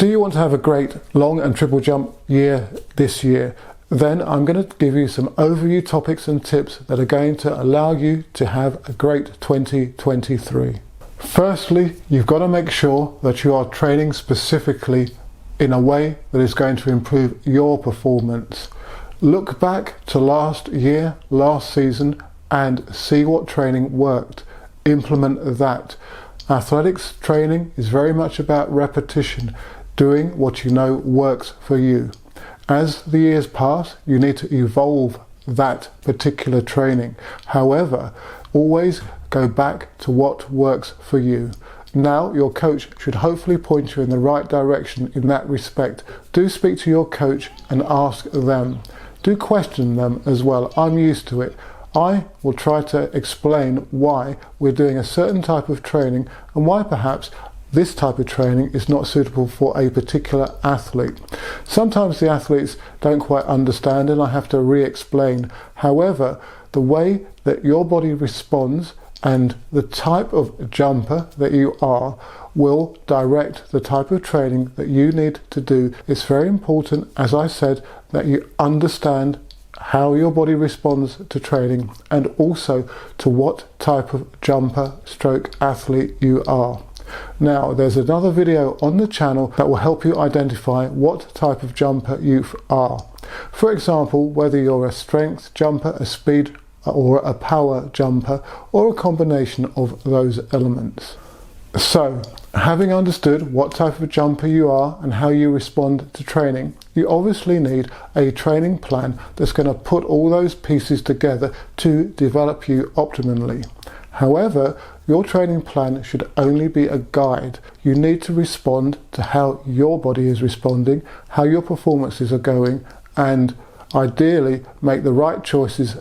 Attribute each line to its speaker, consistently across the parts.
Speaker 1: Do you want to have a great long and triple jump year this year? Then I'm going to give you some overview topics and tips that are going to allow you to have a great 2023. Firstly, you've got to make sure that you are training specifically in a way that is going to improve your performance. Look back to last year, last season, and see what training worked. Implement that. Athletics training is very much about repetition, doing what you know works for you. As the years pass, you need to evolve that particular training. However, always go back to what works for you. Now your coach should hopefully point you in the right direction in that respect. Do speak to your coach and ask them. Do question them as well. I'm used to it. I will try to explain why we're doing a certain type of training and why perhaps this type of training is not suitable for a particular athlete. Sometimes the athletes don't quite understand and I have to re-explain. However, the way that your body responds and the type of jumper that you are will direct the type of training that you need to do. It's very important, as I said, that you understand how your body responds to training and also to what type of jumper stroke athlete you are. Now, there's another video on the channel that will help you identify what type of jumper you are. For example, whether you're a strength jumper, a speed or a power jumper, or a combination of those elements. So, having understood what type of jumper you are and how you respond to training, you obviously need a training plan that's going to put all those pieces together to develop you optimally. However, your training plan should only be a guide. You need to respond to how your body is responding, how your performances are going, and ideally make the right choices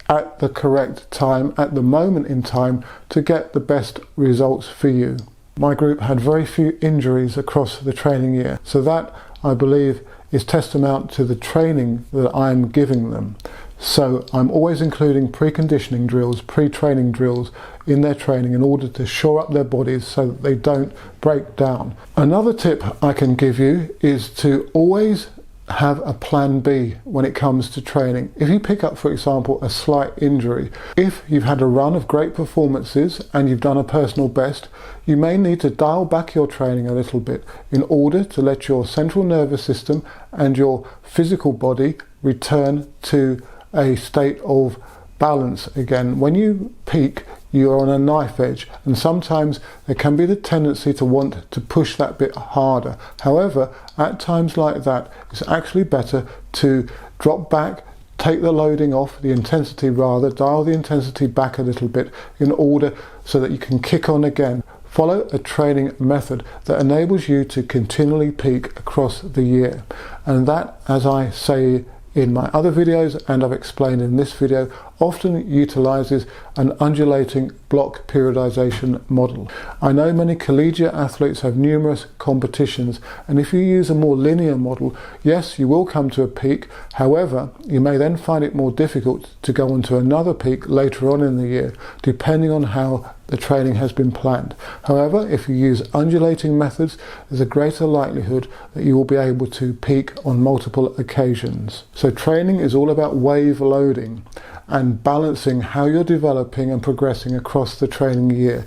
Speaker 1: at the correct time, at the moment in time, to get the best results for you. My group had very few injuries across the training year, so that, I believe, is testament to the training that I'm giving them. So I'm always including preconditioning drills, pre-training drills in their training in order to shore up their bodies so that they don't break down. Another tip I can give you is to always have a plan B when it comes to training. If you pick up, for example, a slight injury, if you've had a run of great performances and you've done a personal best, you may need to dial back your training a little bit in order to let your central nervous system and your physical body return to a state of balance again. When you peak, you're on a knife edge, and sometimes there can be the tendency to want to push that bit harder. However, at times like that, it's actually better to drop back, take the loading off, the intensity rather, dial the intensity back a little bit in order so that you can kick on again. Follow a training method that enables you to continually peak across the year. And that, as I say in my other videos and I've explained in this video, often utilizes an undulating block periodization model. I know many collegiate athletes have numerous competitions, and if you use a more linear model, yes, you will come to a peak. However, you may then find it more difficult to go on to another peak later on in the year, depending on how the training has been planned. However, if you use undulating methods, there's a greater likelihood that you will be able to peak on multiple occasions. So training is all about wave loading and balancing how you're developing and progressing across the training year.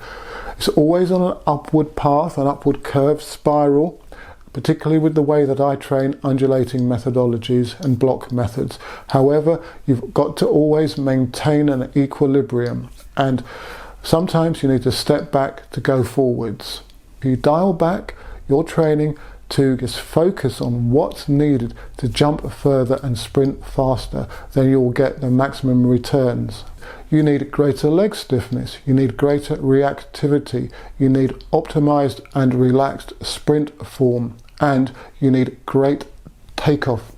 Speaker 1: It's always on an upward path, an upward curved spiral, particularly with the way that I train undulating methodologies and block methods. However, you've got to always maintain an equilibrium, and sometimes you need to step back to go forwards. If you dial back your training to just focus on what's needed to jump further and sprint faster, then you'll get the maximum returns. You need greater leg stiffness, you need greater reactivity, you need optimized and relaxed sprint form, and you need great takeoff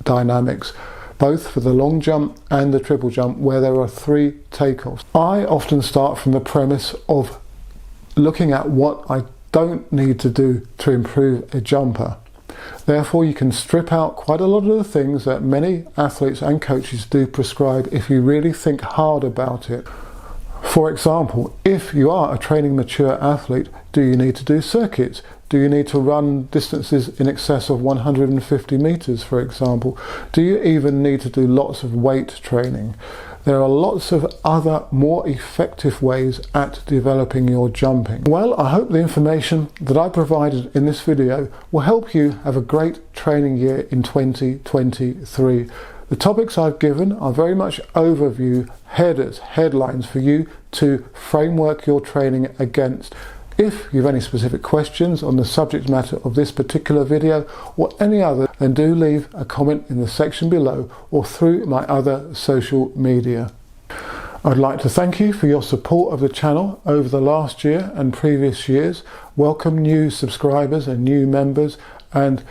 Speaker 1: dynamics, both for the long jump and the triple jump, where there are 3 takeoffs. I often start from the premise of looking at what I don't need to do to improve a jumper. Therefore, you can strip out quite a lot of the things that many athletes and coaches do prescribe if you really think hard about it. For example, if you are a training mature athlete, do you need to do circuits? Do you need to run distances in excess of 150 meters, for example? Do you even need to do lots of weight training? There are lots of other more effective ways at developing your jumping. Well, I hope the information that I provided in this video will help you have a great training year in 2023. The topics I've given are very much overview, headers, headlines for you to framework your training against. If you have any specific questions on the subject matter of this particular video or any other, then do leave a comment in the section below or through my other social media. I'd like to thank you for your support of the channel over the last year and previous years. Welcome new subscribers and new members, and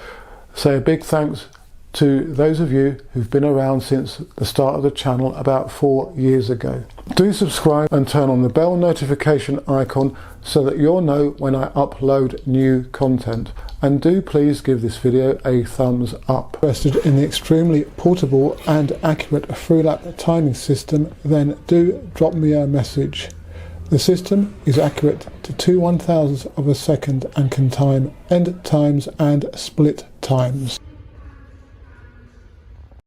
Speaker 1: say a big thanks to those of you who've been around since the start of the channel about 4 years ago. Do subscribe and turn on the bell notification icon so that you'll know when I upload new content. And do please give this video a thumbs up. Interested in the extremely portable and accurate through-lap timing system, then do drop me a message. The system is accurate to 2/1000 of a second and can time end times and split times.